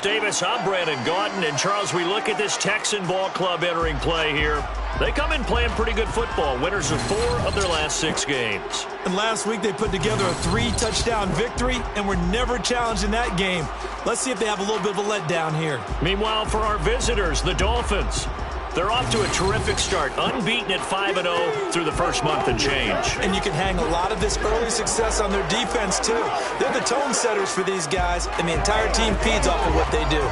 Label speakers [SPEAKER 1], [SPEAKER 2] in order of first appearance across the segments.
[SPEAKER 1] Davis. I'm Brandon Gaudin. And, Charles, we look at this Texan ball club entering play here. They come in playing pretty good football. Winners of 4 of their last 6 games.
[SPEAKER 2] And last week they put together a 3-touchdown victory and were never challenged in that game. Let's see if they have a little bit of a letdown here.
[SPEAKER 1] Meanwhile, for our visitors, the Dolphins. They're off to a terrific start, unbeaten at 5-0 through the first month and change.
[SPEAKER 2] And you can hang a lot of this early success on their defense, too. They're the tone setters for these guys, and the entire team feeds off of what they do.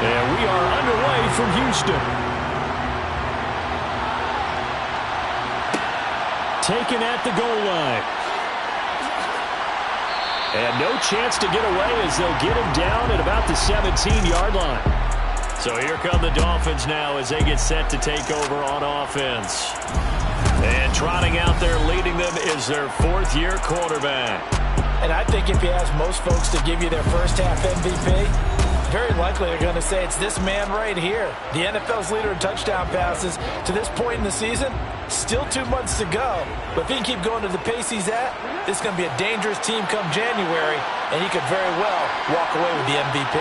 [SPEAKER 1] And we are underway from Houston. Taken at the goal line. And no chance to get away as they'll get him down at about the 17-yard line. So here come the Dolphins now as they get set to take over on offense. And trotting out there leading them is their 4th-year quarterback.
[SPEAKER 3] And I think if you ask most folks to give you their first half MVP, very likely they're going to say it's this man right here. The NFL's leader in touchdown passes to this point in the season. Still 2 months to go. But if he can keep going to the pace he's at, this is going to be a dangerous team come January, and he could very well walk away with the MVP.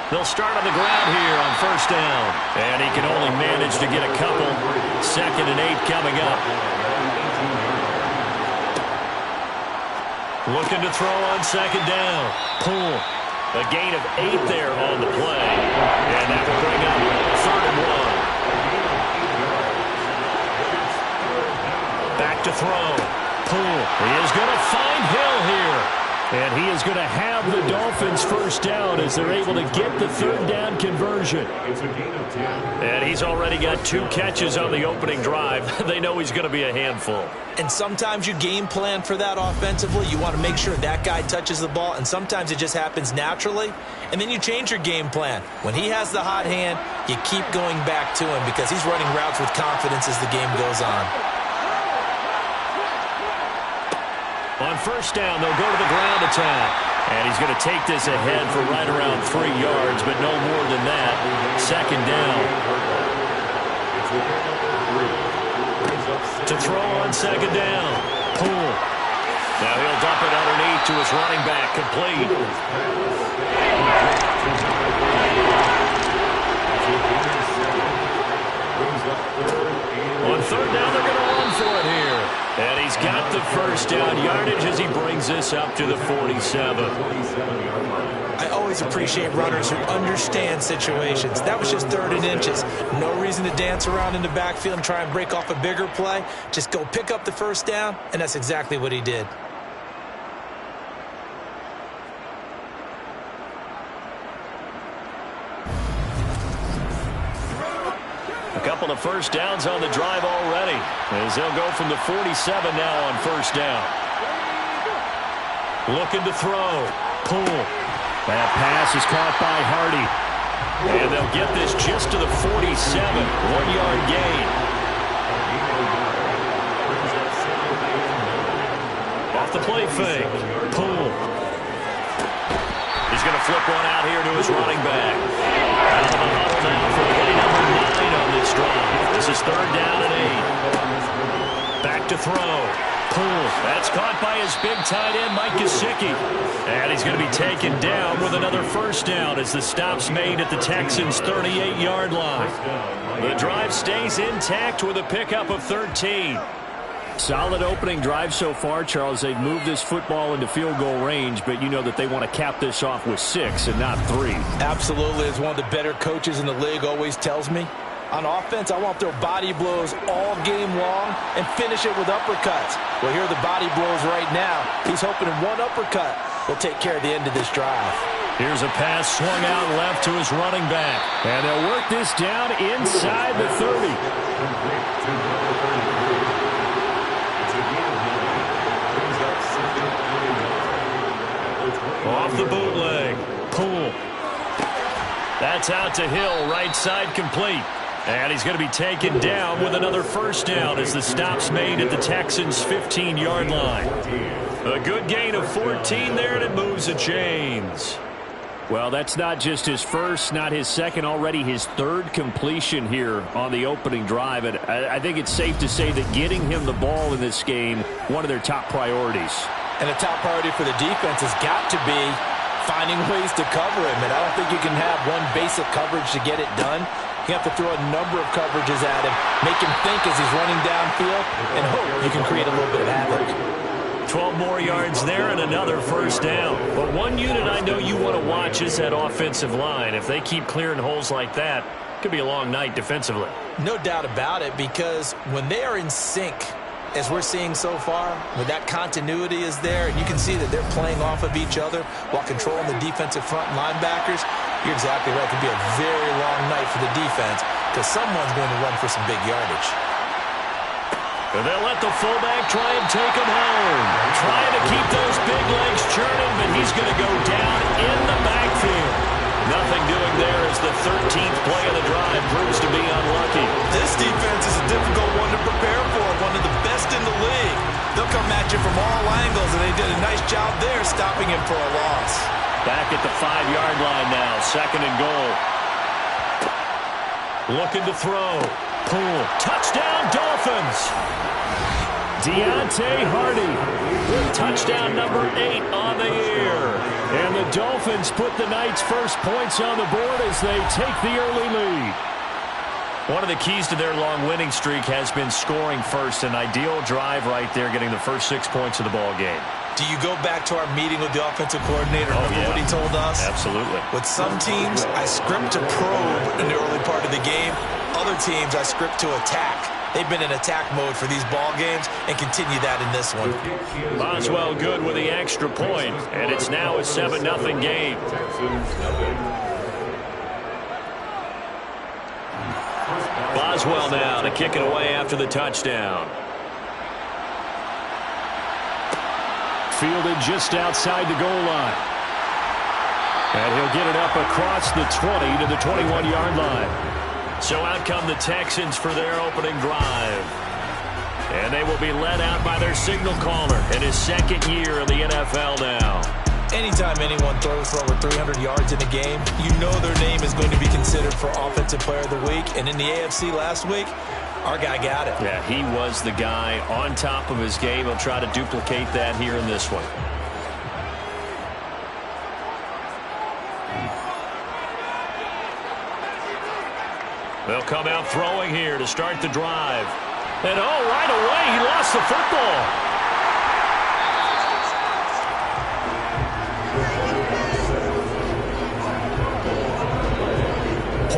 [SPEAKER 1] They'll start on the ground here on first down. And he can only manage to get a couple. 2nd and 8 coming up. Looking to throw on 2nd down. Pull. A gain of 8 there on the play. And that will bring up 3rd and 1. Back to throw. Pull. He is going to find Hill here. And he is going to have the Dolphins first down as they're able to get the 3rd down conversion. And he's already got 2 catches on the opening drive. They know he's going to be a handful.
[SPEAKER 2] And sometimes you game plan for that offensively. You want to make sure that guy touches the ball, and sometimes it just happens naturally. And then you change your game plan. When he has the hot hand, you keep going back to him because he's running routes with confidence as the game goes on.
[SPEAKER 1] On first down, they'll go to the ground attack. And he's going to take this ahead for right around 3 yards, but no more than that. 2nd down. To throw on 2nd down. Pull. Now he'll dump it underneath to his running back. Complete. On 3rd down, they're going to run for it here. And he's got the first down yardage as he brings this up to the 47.
[SPEAKER 2] I always appreciate runners who understand situations. That was just 3rd and inches. No reason to dance around in the backfield and try and break off a bigger play. Just go pick up the first down, and that's exactly what he did.
[SPEAKER 1] A couple of first downs on the drive already as they'll go from the 47 now on first down. Looking to throw. Pull. That pass is caught by Hardy. And they'll get this just to the 47. 1-yard gain. Off the play fake. Pull. He's going to flip one out here to his running back. Out of the huddle now for play number 9 on this drive. This is 3rd down and 8. Back to throw. Pull. That's caught by his big tight end, Mike Gesicki. And he's going to be taken down with another first down as the stop's made at the Texans' 38-yard line. The drive stays intact with a pickup of 13. Solid opening drive so far, Charles. They've moved this football into field goal range, but you know that they want to cap this off with 6 and not 3.
[SPEAKER 3] Absolutely. As one of the better coaches in the league always tells me, on offense, I want to throw body blows all game long and finish it with uppercuts. Well, here are the body blows right now. He's hoping in one uppercut will take care of the end of this drive.
[SPEAKER 1] Here's a pass swung out left to his running back. And they'll work this down inside the 30. Off the bootleg. Pull. That's out to Hill, right side complete. And he's going to be taken down with another first down as the stop's made at the Texans' 15-yard line. A good gain of 14 there, and it moves the chains.
[SPEAKER 4] Well, that's not just his first, not his second, already his third completion here on the opening drive. And I think it's safe to say that getting him the ball in this game, one of their top priorities.
[SPEAKER 2] And a top priority for the defense has got to be finding ways to cover him. And I don't think you can have one basic coverage to get it done. You have to throw a number of coverages at him, make him think as he's running downfield, and hope you can create a little bit of havoc.
[SPEAKER 1] 12 more yards there and another first down. But one unit I know you want to watch is that offensive line. If they keep clearing holes like that, it could be a long night defensively.
[SPEAKER 2] No doubt about it, because when they are in sync, as we're seeing so far, when that continuity is there, and you can see that they're playing off of each other while controlling the defensive front linebackers, you're exactly right. It could be a very long night for the defense because someone's going to run for some big yardage.
[SPEAKER 1] And they'll let the fullback try and take him home. Trying to keep those big legs churning, but he's going to go down in the backfield. Nothing doing there as the 13th play of the drive proves to be unlucky.
[SPEAKER 2] This defense is a difficult one to prepare for, one of the best in the league. They'll come at you from all angles, and they did a nice job there stopping him for a loss.
[SPEAKER 1] Back at the 5-yard line now, 2nd and goal. Looking to throw. Pull. Touchdown, Dolphins. Deontay Hardy with touchdown number 8 on the year. And the Dolphins put the night's first points on the board as they take the early lead. One of the keys to their long winning streak has been scoring first. An ideal drive right there, getting the first 6 points of the ball game.
[SPEAKER 2] Do you go back to our meeting with the offensive coordinator? Remember what he told us?
[SPEAKER 1] Absolutely.
[SPEAKER 2] With some teams, I script to probe in the early part of the game. Other teams, I script to attack. They've been in attack mode for these ball games and continue that in this one.
[SPEAKER 1] Boswell good with the extra point, and it's now a 7-0 game. Boswell now to kick it away after the touchdown.
[SPEAKER 4] Fielded just outside the goal line. And he'll get it up across the 20 to the 21-yard line.
[SPEAKER 1] So out come the Texans for their opening drive. And they will be led out by their signal caller in his 2nd year in the NFL now.
[SPEAKER 2] Anytime anyone throws for over 300 yards in a game, you know their name is going to be considered for Offensive Player of the Week. And in the AFC last week, our guy got it.
[SPEAKER 1] Yeah, he was the guy on top of his game. He'll try to duplicate that here in this one. They'll come out throwing here to start the drive. And right away, he lost the football.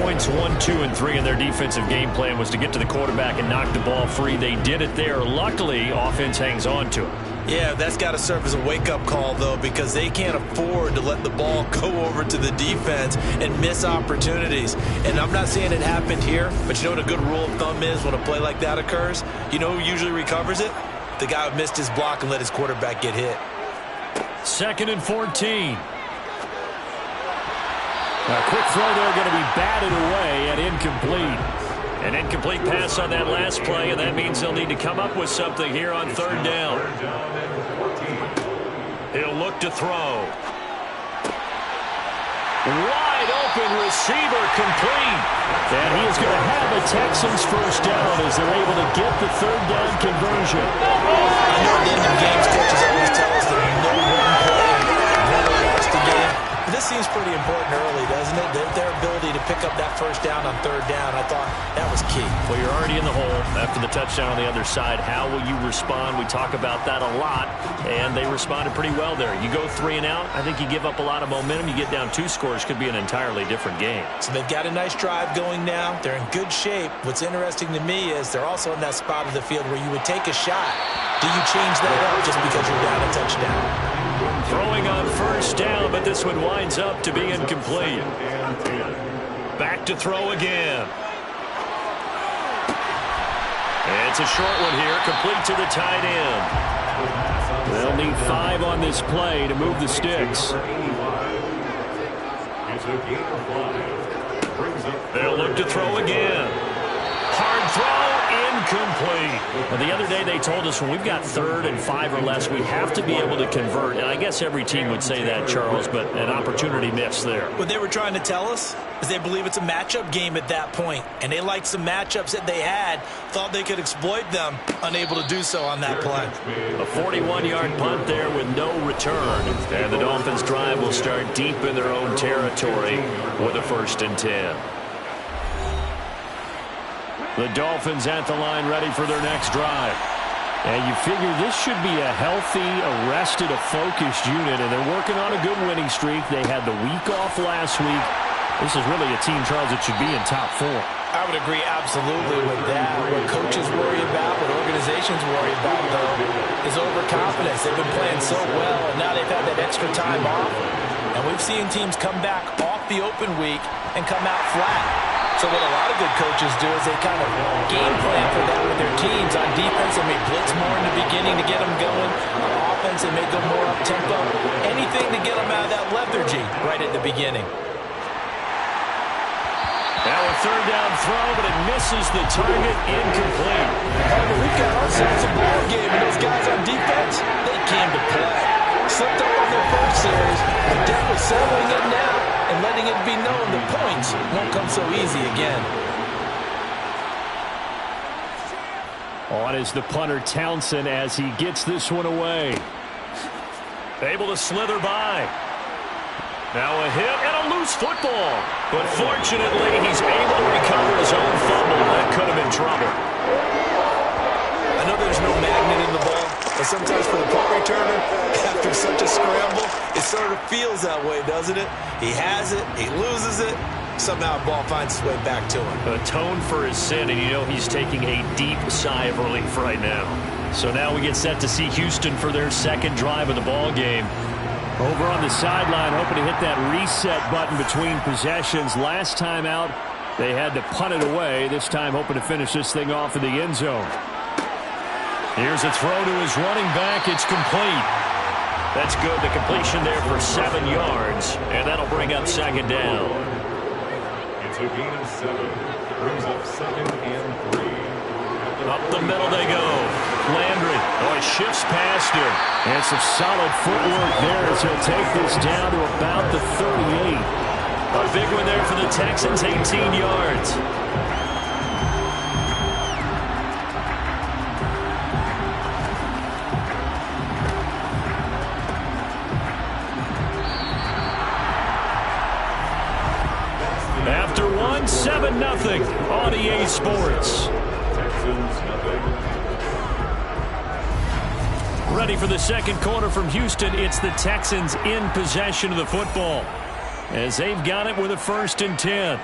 [SPEAKER 1] Points 1, 2, and 3 in their defensive game plan was to get to the quarterback and knock the ball free. They did it there. Luckily, offense hangs on to it.
[SPEAKER 2] Yeah, that's got to serve as a wake-up call, though, because they can't afford to let the ball go over to the defense and miss opportunities. And I'm not saying it happened here, but you know what a good rule of thumb is when a play like that occurs? You know who usually recovers it? The guy who missed his block and let his quarterback get hit.
[SPEAKER 1] 2nd and 14.
[SPEAKER 4] A quick throw there going to be batted away and incomplete.
[SPEAKER 1] An incomplete pass on that last play, and that means they'll need to come up with something here on 3rd down. He'll look to throw. Wide open receiver complete.
[SPEAKER 4] And he is going to have a Texans first down as they're able to get the 3rd down conversion.
[SPEAKER 2] You know, at the end of games, coaches always tell us that no one play never lost a game. But this seems pretty important early, doesn't it? Their ability to pick up that first down on 3rd down, I thought that was key.
[SPEAKER 1] Well, you're already in the hole after the touchdown on the other side. How will you respond? We talk about that a lot, and they responded pretty well there. You go 3 and out, I think you give up a lot of momentum. You get down 2 scores, could be an entirely different game.
[SPEAKER 2] So they've got a nice drive going now. They're in good shape. What's interesting to me is they're also in that spot of the field where you would take a shot. Do you change that up just because you're down a touchdown?
[SPEAKER 1] Throwing on 1st down, but this one winds up to be incomplete. Back to throw again. It's a short one here, complete to the tight end.
[SPEAKER 4] They'll need 5 on this play to move the sticks.
[SPEAKER 1] They'll look to throw again. Hard throw, incomplete.
[SPEAKER 4] Well, the other day they told us when we've got 3rd and 5 or less, we have to be able to convert. And I guess every team would say that, Charles, but an opportunity missed there.
[SPEAKER 2] What they were trying to tell us is they believe it's a matchup game at that point, and they liked some matchups that they had, thought they could exploit them, unable to do so on that play.
[SPEAKER 1] A 41-yard punt there with no return, and the Dolphins drive will start deep in their own territory with a 1st and 10.
[SPEAKER 4] The Dolphins at the line ready for their next drive. And you figure this should be a healthy, arrested, a focused unit, and they're working on a good winning streak. They had the week off last week. This is really a team, Charles, that should be in top 4.
[SPEAKER 3] I would agree absolutely with that. What coaches worry about, what organizations worry about, though, is overconfidence. They've been playing so well, and now they've had that extra time off. And we've seen teams come back off the open week and come out flat. So what a lot of good coaches do is they kind of game plan for that with their teams. On defense, they may blitz more in the beginning to get them going. On offense, they may go more up-tempo. Anything to get them out of that lethargy right at the beginning.
[SPEAKER 1] Now a 3rd down throw, but it misses the target, incomplete.
[SPEAKER 3] We've got ourselves a ball game, and those guys on defense, they came to play. Slipped up on their first series, but definitely settling it now and letting it be known the points won't come so easy again.
[SPEAKER 4] On is the punter Townsend as he gets this one away.
[SPEAKER 1] Able to slither by. Now a hit and a loose football. But fortunately, he's able to recover his own fumble. That could have been trouble.
[SPEAKER 2] I know there's no magnet in the ball, but sometimes for the punt returner, after such a scramble, it sort of feels that way, doesn't it? He has it, he loses it, somehow the ball finds its way back to him.
[SPEAKER 1] Atone for his sin, and you know he's taking a deep sigh of relief right now.
[SPEAKER 4] So now we get set to see Houston for their 2nd drive of the ball game. Over on the sideline, hoping to hit that reset button between possessions. Last time out, they had to punt it away. This time hoping to finish this thing off in the end zone. Here's a throw to his running back. It's complete. That's good. The completion there for 7 yards, and that'll bring up 2nd down.
[SPEAKER 5] It's a gain of 7. Brings up 2nd and 3.
[SPEAKER 1] Up the middle they go. Landry. Oh, he shifts past him.
[SPEAKER 4] And some solid footwork there as he'll take this down to about the 38.
[SPEAKER 1] A big one there for the Texans, 18 yards. After 7-0 on EA Sports.
[SPEAKER 5] Texans nothing.
[SPEAKER 1] Ready for the 2nd quarter from Houston. It's the Texans in possession of the football as they've got it with a 1st and 10.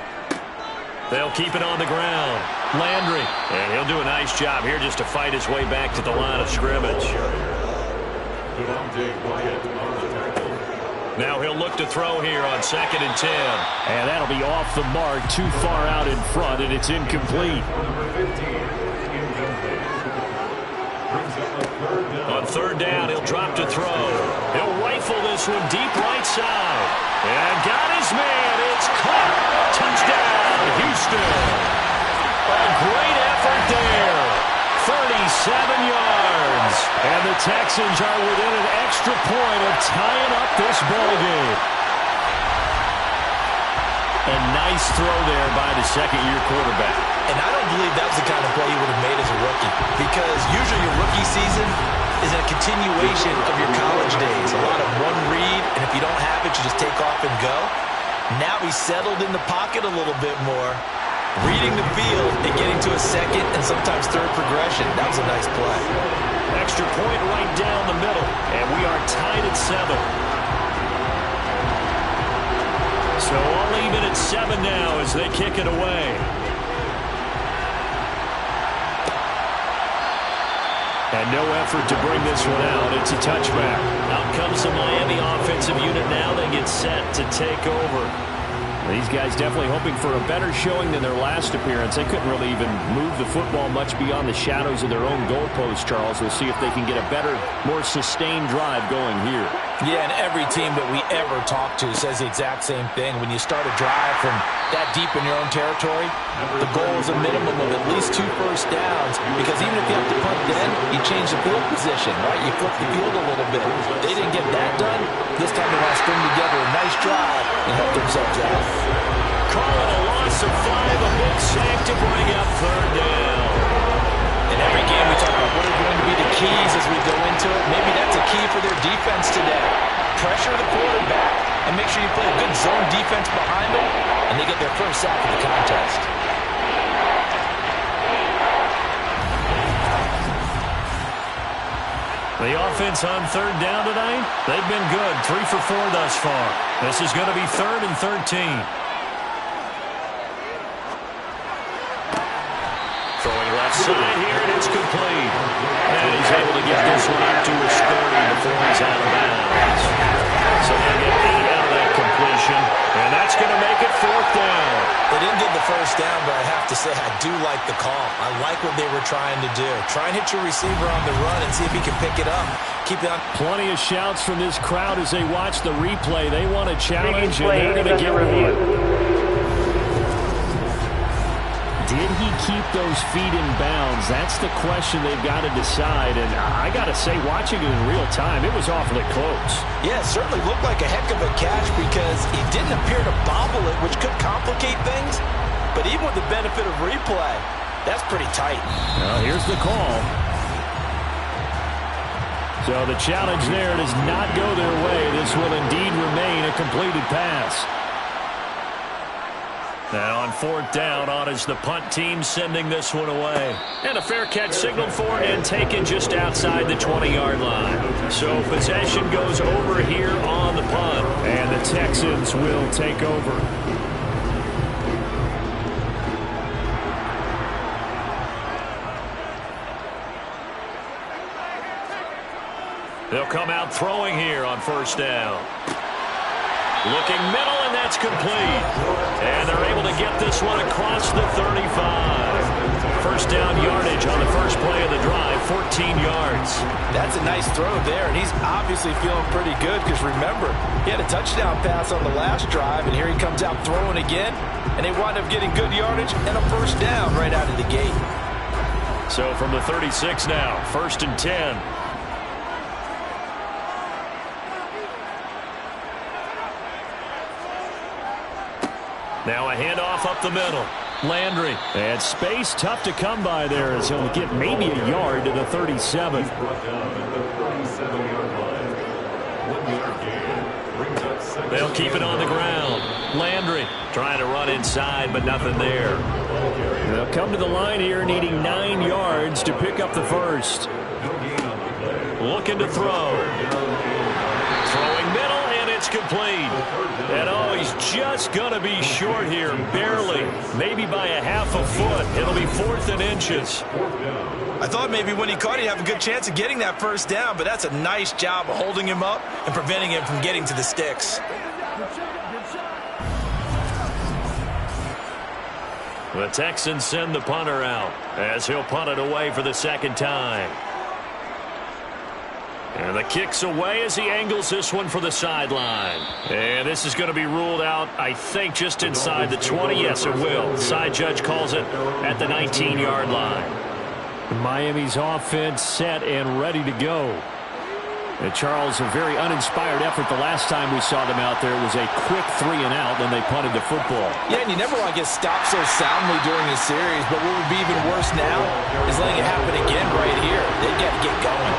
[SPEAKER 1] They'll keep it on the ground. Landry, and he'll do a nice job here just to fight his way back to the line of scrimmage. Now he'll look to throw here on 2nd and 10.
[SPEAKER 4] And that'll be off the mark, too far out in front, and it's incomplete.
[SPEAKER 1] On 3rd down, he'll drop to throw. He'll rifle this one deep right side. And got his man. It's caught. Touchdown, Houston. A great effort there. 37 yards. And the Texans are within an extra point of tying up this ballgame. A nice throw there by the 2nd-year quarterback.
[SPEAKER 2] And I don't believe that was the kind of play he would have made as a rookie, because usually your rookie season is a continuation of your college days. A lot of one read, and if you don't have it, you just take off and go. Now he's settled in the pocket a little bit more, reading the field and getting to a 2nd and sometimes 3rd progression. That was a nice play.
[SPEAKER 1] Extra point right down the middle, and we are tied at 7. So all even at 7 now as they kick it away.
[SPEAKER 4] And no effort to bring this one out. It's a touchback.
[SPEAKER 1] Out comes the Miami offensive unit now. They get set to take over.
[SPEAKER 4] These guys definitely hoping for a better showing than their last appearance. They couldn't really even move the football much beyond the shadows of their own goalpost, Charles. We'll see if they can get a better, more sustained drive going here.
[SPEAKER 3] Yeah, and every team that we ever talk to says the exact same thing. When you start a drive from that deep in your own territory, the goal is a minimum of at least 2 first downs, because even if you have to punt then, you change the field position, right? You flip the field a little bit. They didn't get that done. This time they want to string together a nice drive and help themselves out.
[SPEAKER 1] Calling a loss of 5, a big sack to bring up 3rd down.
[SPEAKER 3] In every game we talk about what are going to be the keys as we go into it. Maybe that's a key for their defense today. Pressure the quarterback and make sure you play a good zone defense behind them, and they get their first sack of the contest.
[SPEAKER 1] The offense on 3rd down tonight, they've been good. 3 for 4 thus far. This is going to be 3rd and 13. Throwing left side here, and it's complete. And he's able to get this one up to his 30 before he's out of bounds. So they get 8 out of that completion, and that's going to make it 4th down.
[SPEAKER 3] They didn't get the first down, but I have to say I do like the call. I like what they were trying to do. Try and hit your receiver on the run and see if he can pick it up. Keep it on.
[SPEAKER 4] Plenty of shouts from this crowd as they watch the replay. They want a challenge, and they're going to get one. Did he keep those feet in bounds? That's the question they've got to decide. And I got to say, watching it in real time, it was awfully close.
[SPEAKER 3] Yeah, it certainly looked like a heck of a catch because he didn't appear to bobble it, which could complicate things. But even with the benefit of replay, that's pretty tight.
[SPEAKER 4] Well, here's the call. So the challenge there does not go their way. This will indeed remain a completed pass.
[SPEAKER 1] Now on 4th down, on is the punt team sending this one away. And a fair catch signaled for and taken just outside the 20-yard line. So possession goes over here on the punt.
[SPEAKER 4] And the Texans will take over.
[SPEAKER 1] They'll come out throwing here on 1st down. Looking middle, and that's complete. And they're able to get this one across the 35. 1st down yardage on the first play of the drive, 14 yards.
[SPEAKER 3] That's a nice throw there, and he's obviously feeling pretty good because, remember, he had a touchdown pass on the last drive, and here he comes out throwing again, and they wind up getting good yardage and a 1st down right out of the gate.
[SPEAKER 1] So from the 36 now, 1st and 10. Now a handoff up the middle. Landry.
[SPEAKER 4] And space tough to come by there as he'll get maybe a yard to the 37.
[SPEAKER 1] They'll keep it on the ground. Landry trying to run inside, but nothing there.
[SPEAKER 4] They'll come to the line here needing 9 yards to pick up the first.
[SPEAKER 1] Looking to throw. Throwing middle, and it's complete. And oh, he's just going to be short here, barely. Maybe by a half a foot. It'll be 4th and inches.
[SPEAKER 3] I thought maybe when he caught it, he'd have a good chance of getting that 1st down, but that's a nice job of holding him up and preventing him from getting to the sticks.
[SPEAKER 1] The Texans send the punter out as he'll punt it away for the 2nd time. And the kick's away as he angles this one for the sideline. And this is going to be ruled out, I think, just inside the 20. Yes, it will. Side judge calls it at the 19-yard line.
[SPEAKER 4] Miami's offense set and ready to go. And Charles, a very uninspired effort the last time we saw them out there. It was a quick 3 and out, then they punted the football.
[SPEAKER 3] Yeah, and you never want to get stopped so soundly during a series, but what would be even worse now is letting it happen again right here. They got to get going.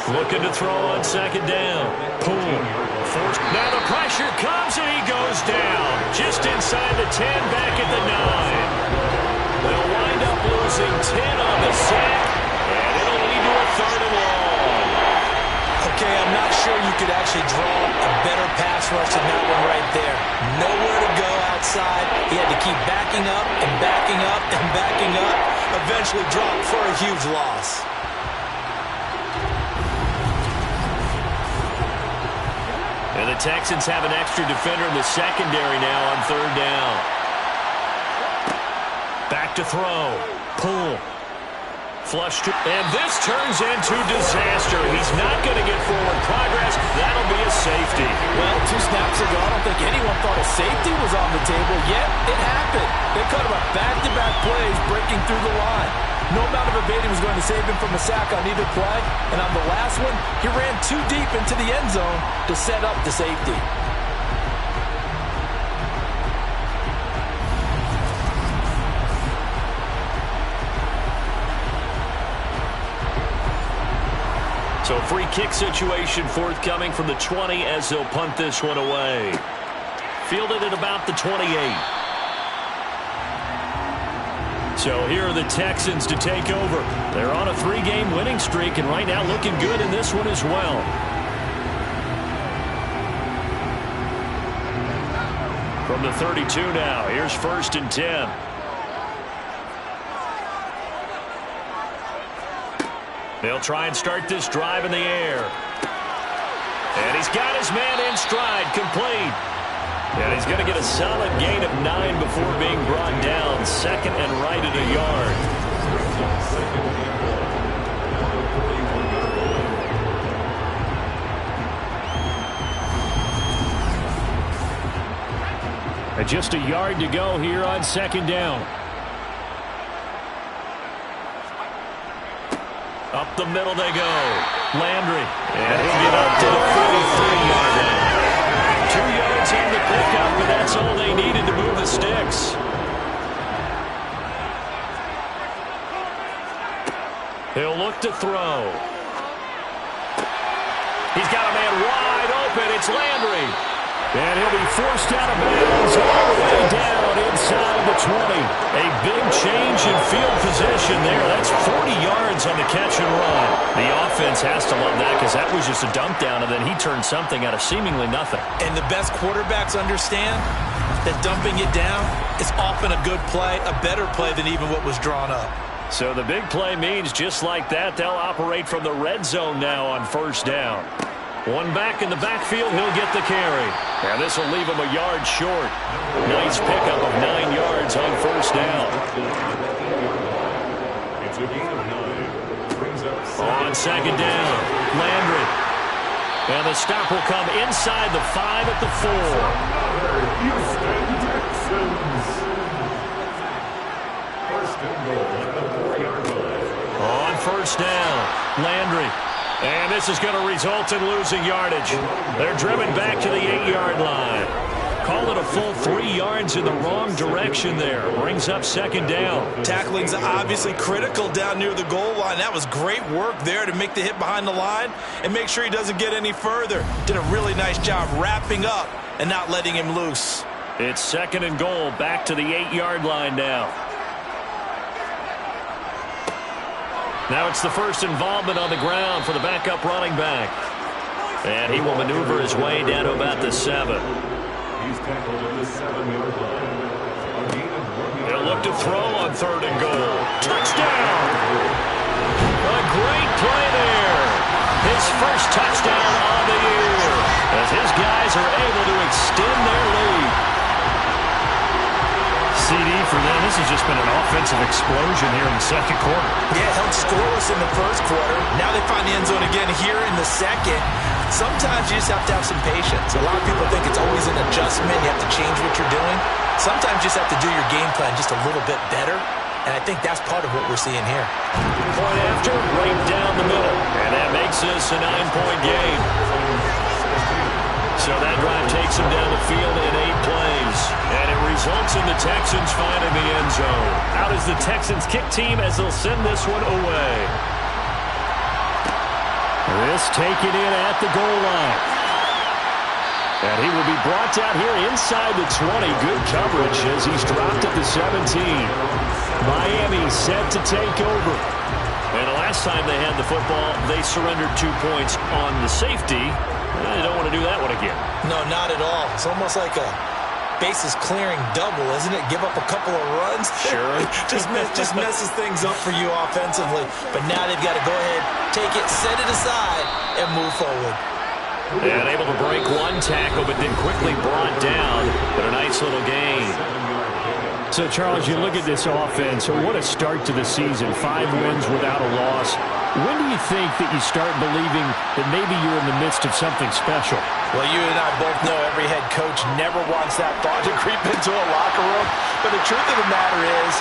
[SPEAKER 1] Looking to throw on 2nd down. Boom. Forced. Now the pressure comes and he goes down. Just inside the 10, back at the 9. They'll wind up losing 10 on the sack, and it'll lead to a 3rd and long.
[SPEAKER 3] Okay, I'm not sure you could actually draw a better pass rush than that one right there. Nowhere to go outside. He had to keep backing up and backing up and backing up. Eventually dropped for a huge loss.
[SPEAKER 1] And the Texans have an extra defender in the secondary now on third down. Back to throw. Pull. Flush to, and this turns into disaster. He's not going to get forward progress. That'll be a safety.
[SPEAKER 3] Well, 2 snaps ago, I don't think anyone thought a safety was on the table, yet it happened. They cut him up back-to-back plays, breaking through the line. No amount of evading was going to save him from a sack on either play, and on the last one, he ran too deep into the end zone to set up the safety.
[SPEAKER 1] So free kick situation forthcoming from the 20 as they'll punt this one away. Fielded at about the 28. So here are the Texans to take over. They're on a 3-game winning streak and right now looking good in this one as well. From the 32 now, here's 1st and 10. They'll try and start this drive in the air. And he's got his man in stride, complete. And he's going to get a solid gain of 9 before being brought down. 2nd and right at a yard.
[SPEAKER 4] And just a yard to go here on 2nd down.
[SPEAKER 1] Up the middle they go. Landry. And he'll get up to the 43-yard line. 2 yards on the pickup, but that's all they needed to move the sticks. He'll look to throw. He's got a man wide open. It's Landry.
[SPEAKER 4] And he'll be forced out of bounds all the way down inside the 20.
[SPEAKER 1] A big change in field position there. That's 40 yards on the catch and run. The offense has to love that because that was just a dump down, and then he turned something out of seemingly nothing.
[SPEAKER 2] And the best quarterbacks understand that dumping it down is often a good play, a better play than even what was drawn up.
[SPEAKER 1] So the big play means just like that, they'll operate from the red zone now on 1st down. One back in the backfield, he'll get the carry. Now this will leave him a yard short. Nice pickup of 9 yards on 1st down.
[SPEAKER 5] It's a gain of 9. Brings up 7.
[SPEAKER 1] On 2nd down, Landry. And the stop will come inside the 5 at the 4.
[SPEAKER 5] Houston Texans. 1st and goal at the 4-yard line.
[SPEAKER 1] On 1st down, Landry. And this is going to result in losing yardage. They're driven back to the 8-yard line. Call it a full 3 yards in the wrong direction there. Brings up 2nd down.
[SPEAKER 2] Tackling's obviously critical down near the goal line. That was great work there to make the hit behind the line and make sure he doesn't get any further. Did a really nice job wrapping up and not letting him loose.
[SPEAKER 1] It's 2nd and goal, back to the 8-yard line now. Now it's the first involvement on the ground for the backup running back. And he will maneuver his way down to about the 7.
[SPEAKER 5] He's tackled at the 7-yard line. A gain of 1 yard.
[SPEAKER 1] They'll look to throw on 3rd and goal. Touchdown! A great play there. His first touchdown on the year as his guys are able to extend their lead.
[SPEAKER 4] CD for them. This has just been an offensive explosion here in the 2nd quarter.
[SPEAKER 2] Yeah, held scoreless in the 1st quarter. Now they find the end zone again here in the 2nd. Sometimes you just have to have some patience. A lot of people think it's always an adjustment. You have to change what you're doing. Sometimes you just have to do your game plan just a little bit better. And I think that's part of what we're seeing here.
[SPEAKER 1] Point after, right down the middle. And that makes this a 9-point game. So that drive takes him down the field in 8 plays. And it results in the Texans finding the end zone.
[SPEAKER 4] Out is the Texans kick team as they'll send this one away. This taken in at the goal line. And he will be brought down here inside the 20. Good coverage as he's dropped at the 17. Miami set to take over.
[SPEAKER 1] And the last time they had the football, they surrendered 2 points on the safety. They don't want to do that one again.
[SPEAKER 2] No, not at all. It's almost like a bases clearing double, isn't it? Give up a couple of runs.
[SPEAKER 1] Sure.
[SPEAKER 2] just messes things up for you offensively. But now they've got to go ahead, take it, set it aside, and move forward.
[SPEAKER 1] And able to break one tackle, but then quickly brought down. But a nice little gain.
[SPEAKER 4] So, Charles, you look at this offense, what a start to the season. 5 wins without a loss. When do you think that you start believing that maybe you're in the midst of something special?
[SPEAKER 3] Well, you and I both know every head coach never wants that thought to creep into a locker room. But the truth of the matter is,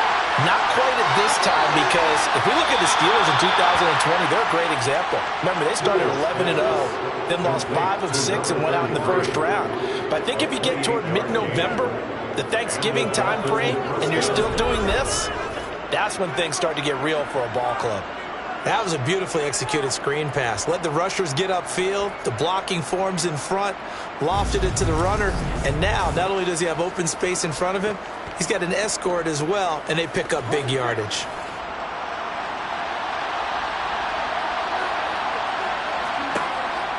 [SPEAKER 3] not quite at this time, because if we look at the Steelers in 2020, they're a great example. Remember, they started 11-0, then lost 5 of 6 and went out in the first round. But I think if you get toward mid-November, the Thanksgiving time frame, and you're still doing this, that's when things start to get real for a ball club.
[SPEAKER 2] That was a beautifully executed screen pass. Let the rushers get upfield. The blocking forms in front. Lofted it to the runner. And now, not only does he have open space in front of him, he's got an escort as well, and they pick up big yardage.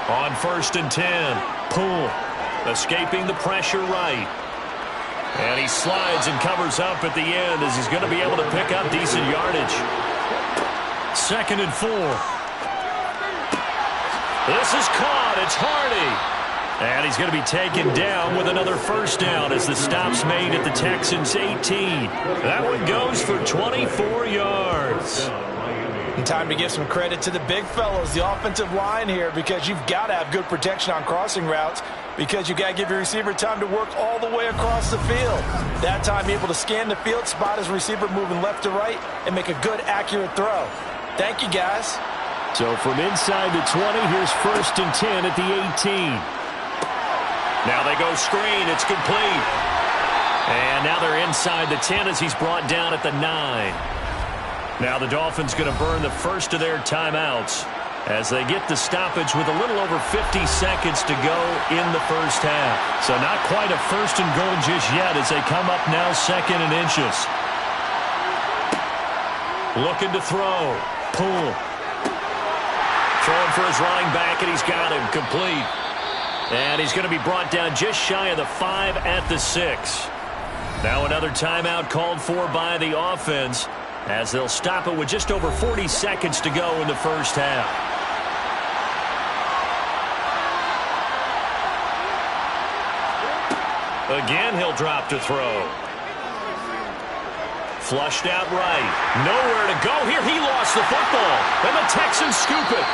[SPEAKER 1] On 1st and 10, Poole escaping the pressure right. And he slides and covers up at the end as he's going to be able to pick up decent yardage. 2nd and 4. This is caught. It's Hardy. And he's going to be taken down with another first down as the stop's made at the Texans' 18. That one goes for 24 yards.
[SPEAKER 3] And time to give some credit to the big fellows, the offensive line here, because you've got to have good protection on crossing routes, because you've got to give your receiver time to work all the way across the field. That time, able to scan the field, spot his receiver moving left to right, and make a good, accurate throw. Thank you, guys.
[SPEAKER 4] So from inside the 20, here's 1st and 10 at the 18.
[SPEAKER 1] Now they go screen. It's complete. And now they're inside the 10 as he's brought down at the 9. Now the Dolphins going to burn the first of their timeouts as they get the stoppage with a little over 50 seconds to go in the first half. So not quite a 1st and goal just yet as they come up now 2nd and inches. Looking to throw. Poole. Throwing for his running back, and he's got him complete. And he's going to be brought down just shy of the 5 at the 6. Now another timeout called for by the offense as they'll stop it with just over 40 seconds to go in the first half. Again, he'll drop to throw. Flushed out right. Nowhere to go here. He lost the football. And the Texans scoop it.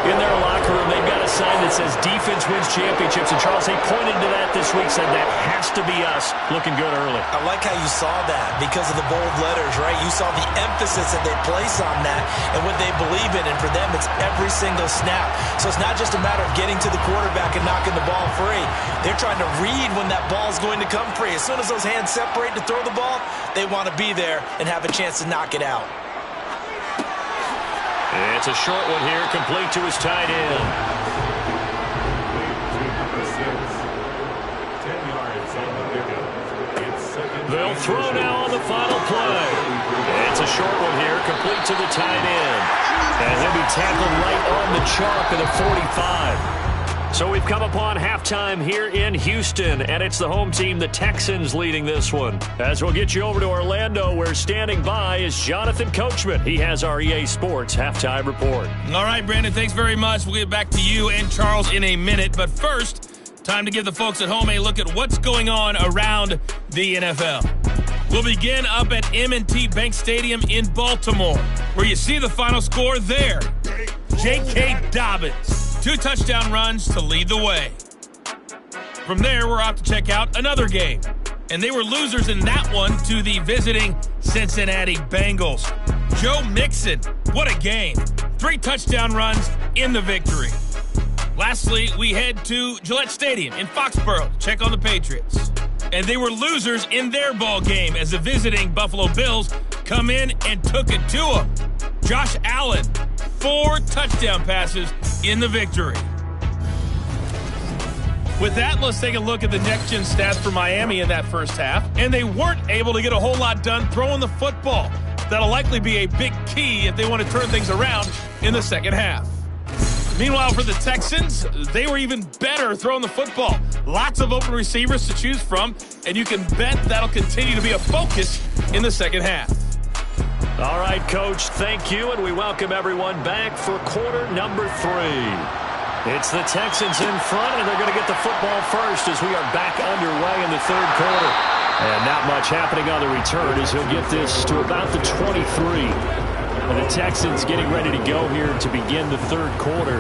[SPEAKER 1] In their locker room, they've got a sign that says defense wins championships. And Charles, they pointed to that this week, said that has to be us. Looking good early.
[SPEAKER 2] I like how you saw that because of the bold letters, right? You saw the emphasis that they place on that and what they believe in. And for them, it's every single snap. So it's not just a matter of getting to the quarterback and knocking the ball free. They're trying to read when that ball is going to come free. As soon as those hands separate to throw the ball, they want to be there and have a chance to knock it out.
[SPEAKER 1] It's a short one here, complete to his tight end.
[SPEAKER 5] 10 yards on the pickup. It's 2nd.
[SPEAKER 1] They'll throw now on the final play. It's a short one here, complete to the tight end. And he'll be tackled right on the chalk of the 45. So we've come upon halftime here in Houston, and it's the home team, the Texans, leading this one. As we'll get you over to Orlando, where standing by is Jonathan Coachman. He has our EA Sports halftime report.
[SPEAKER 6] All right, Brandon, thanks very much. We'll get back to you and Charles in a minute. But first, time to give the folks at home a look at what's going on around the NFL. We'll begin up at M&T Bank Stadium in Baltimore, where you see the final score there. J.K. Dobbins. 2 touchdown runs to lead the way. From there, we're off to check out another game. And they were losers in that one to the visiting Cincinnati Bengals. Joe Mixon, what a game. 3 touchdown runs in the victory. Lastly, we head to Gillette Stadium in Foxborough to check on the Patriots. And they were losers in their ball game as the visiting Buffalo Bills come in and took it to them. Josh Allen, 4 touchdown passes in the victory. With that, let's take a look at the next-gen stats for Miami in that first half. And they weren't able to get a whole lot done throwing the football. That'll likely be a big key if they want to turn things around in the second half. Meanwhile, for the Texans, they were even better throwing the football. Lots of open receivers to choose from, and you can bet that'll continue to be a focus in the second half.
[SPEAKER 4] All right, Coach, thank you, and we welcome everyone back for quarter number 3. It's the Texans in front, and they're going to get the football first as we are back underway in the third quarter. And not much happening on the return as he'll get this to about the 23. And the Texans getting ready to go here to begin the third quarter.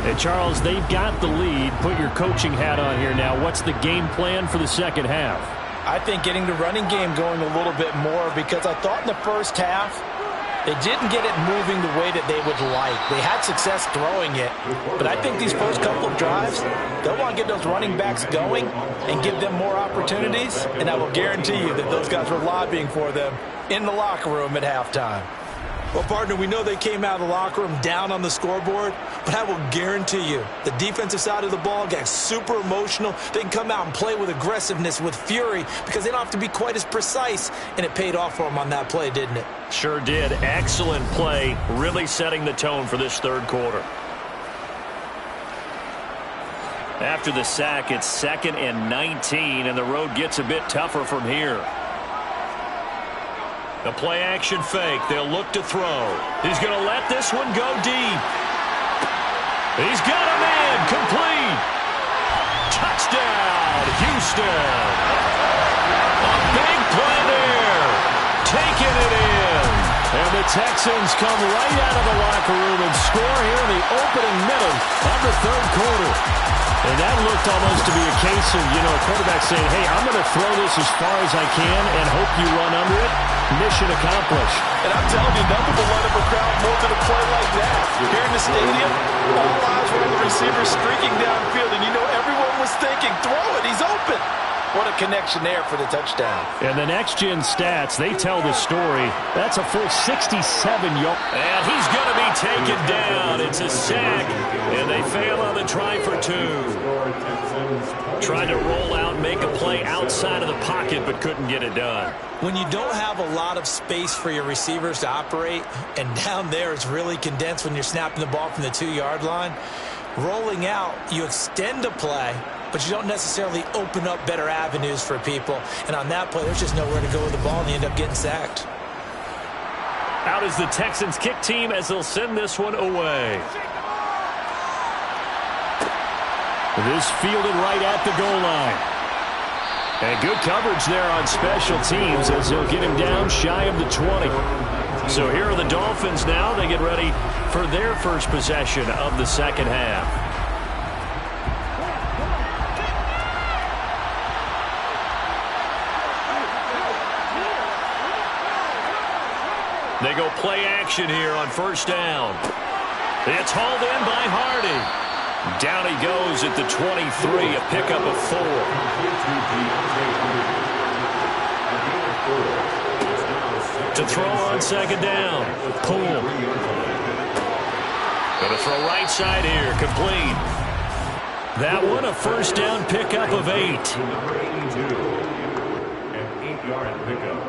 [SPEAKER 4] And Charles, they've got the lead. Put your coaching hat on here now. What's the game plan for the second half?
[SPEAKER 3] I think getting the running game going a little bit more, because I thought in the first half they didn't get it moving the way that they would like. They had success throwing it, but I think these first couple of drives, they'll want to get those running backs going and give them more opportunities, and I will guarantee you that those guys were lobbying for them in the locker room at halftime. Well, partner, we know they came out of the locker room down on the scoreboard, but I will guarantee you the defensive side of the ball got super emotional. They can come out and play with aggressiveness, with fury, because they don't have to be quite as precise, and it paid off for them on that play, didn't it?
[SPEAKER 4] Sure did. Excellent play, really setting the tone for this third quarter. After the sack, it's 2nd and 19, and the road gets a bit tougher from here. The play-action fake. They'll look to throw. He's going to let this one go deep. He's got a man. Complete. Touchdown, Houston. A big play there. Taking it in. And the Texans come right out of the locker room and score here in the opening minute of the third quarter. And that looked almost to be a case of, a quarterback saying, hey, I'm going to throw this as far as I can and hope you run under it. Mission accomplished.
[SPEAKER 3] And I'm telling you, nothing will light up a crowd more than a play like that. Here in the stadium, all eyes were on the receiver streaking downfield, and everyone was thinking, throw it, he's open. What a connection there for the touchdown.
[SPEAKER 4] And the next-gen stats, they tell the story. That's a full 67 yards. And he's going to be taken down. It's a sack, and they fail on the try for 2. Trying to roll out, make a play outside of the pocket, but couldn't get it done.
[SPEAKER 3] When you don't have a lot of space for your receivers to operate, and down there it's really condensed when you're snapping the ball from the 2-yard line, rolling out, you extend a play, but you don't necessarily open up better avenues for people. And on that play, there's just nowhere to go with the ball, and you end up getting sacked.
[SPEAKER 4] Out is the Texans kick team as they'll send this one away. This fielded right at the goal line. And good coverage there on special teams as they'll get him down shy of the 20. So here are the Dolphins now. They get ready for their first possession of the second half. They go play action here on first down. It's hauled in by Hardy. Down he goes at the 23, a pickup of 4. To throw on second down. Pull. Going to throw right side here, complete. That one a first down pickup of 8.
[SPEAKER 5] Number 82, an 8-yard pickup.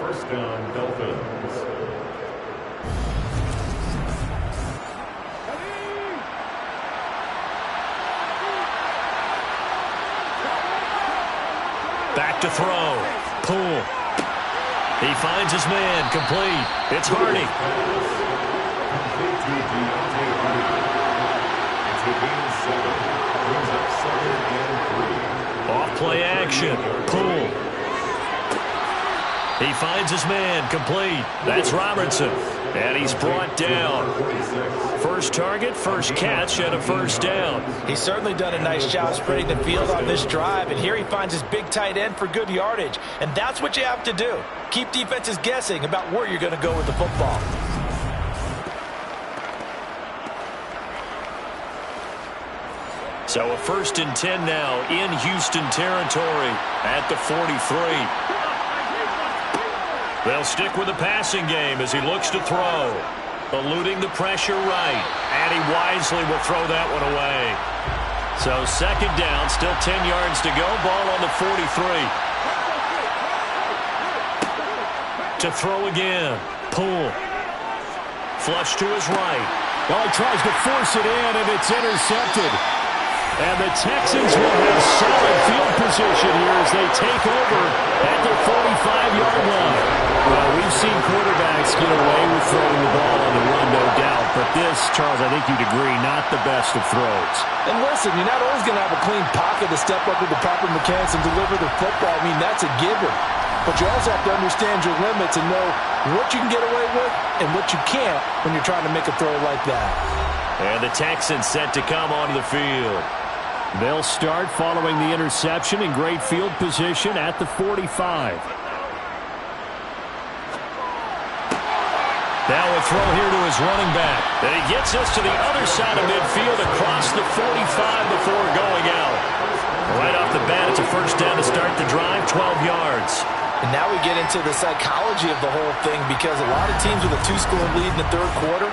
[SPEAKER 5] First down, Dolphins.
[SPEAKER 4] Back to throw. Pull. He finds his man. Complete. It's Hardy. Off play action. Pull. He finds his man. Complete. That's Robertson. And he's brought down. First target, first catch, and a first down.
[SPEAKER 3] He's certainly done a nice job spreading the field on this drive, and here he finds his big tight end for good yardage. And that's what you have to do. Keep defenses guessing about where you're going to go with the football.
[SPEAKER 4] So a 1st and 10 now in Houston territory at the 43. They'll stick with the passing game as he looks to throw. Eluding the pressure right. And he wisely will throw that one away. So second down, still 10 yards to go. Ball on the 43. To throw again. Pull. Flush to his right.
[SPEAKER 7] Well, he tries to force it in, and it's intercepted.
[SPEAKER 4] And the Texans will have solid field position here as they take over at the 45-yard line. Well, we've seen quarterbacks get away with throwing the ball on the run, no doubt. But this, Charles, I think you'd agree, not the best of throws.
[SPEAKER 3] And listen, you're not always going to have a clean pocket to step up with the proper mechanics and deliver the football. I mean, that's a given. But you also have to understand your limits and know what you can get away with and what you can't when you're trying to make a throw like that.
[SPEAKER 1] And the Texans set to come onto the field.
[SPEAKER 4] They'll start following the interception in great field position at the 45.
[SPEAKER 1] Now a throw here to his running back. And he gets us to the other side of midfield across the 45 before going out. Right off the bat, it's a first down to start the drive, 12 yards.
[SPEAKER 3] And now we get into the psychology of the whole thing because a lot of teams with a 2-score lead in the third quarter,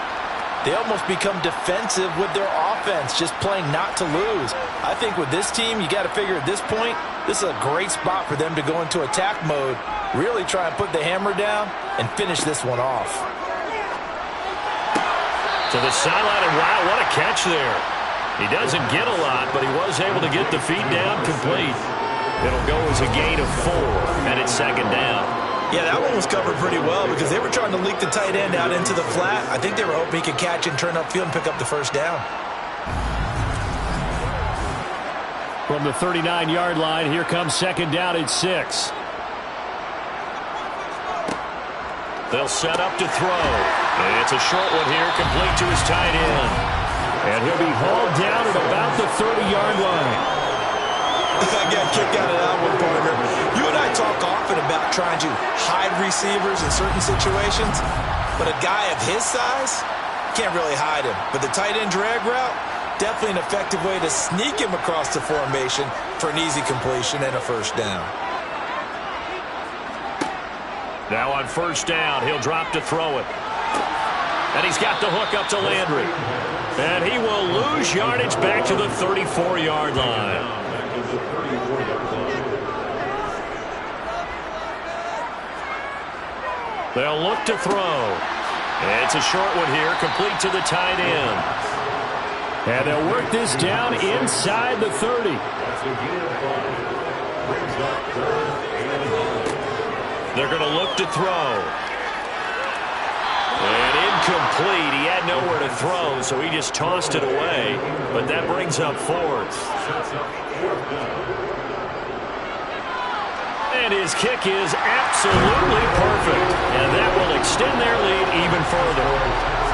[SPEAKER 3] they almost become defensive with their offense, just playing not to lose. I think with this team, you got to figure at this point, this is a great spot for them to go into attack mode, really try and put the hammer down and finish this one off.
[SPEAKER 1] To the sideline, and wow, what a catch there. He doesn't get a lot, but he was able to get the feet down complete. It'll go as a gain of 4, and it's second down.
[SPEAKER 3] Yeah, that one was covered pretty well because they were trying to leak the tight end out into the flat. I think they were hoping he could catch and turn upfield and pick up the first down.
[SPEAKER 4] From the 39-yard line, here comes second down at 6.
[SPEAKER 1] They'll set up to throw. And it's a short one here, complete to his tight end.
[SPEAKER 4] And he'll be hauled down at about the 30-yard line.
[SPEAKER 3] I got kicked out of that one, partner. You and I talk often about trying to hide receivers in certain situations, but a guy of his size can't really hide him. But the tight end drag route, definitely an effective way to sneak him across the formation for an easy completion and a first down.
[SPEAKER 1] Now on first down, he'll drop to throw it. And he's got the hook up to Landry. And he will lose yardage back to the 34-yard line. They'll look to throw. It's a short one here, complete to the tight end.
[SPEAKER 4] And they'll work this down inside the 30.
[SPEAKER 1] They're going to look to throw. And incomplete. He had nowhere to throw, so he just tossed it away. But that brings up fourth. And his kick is absolutely perfect. And that will extend their lead even further.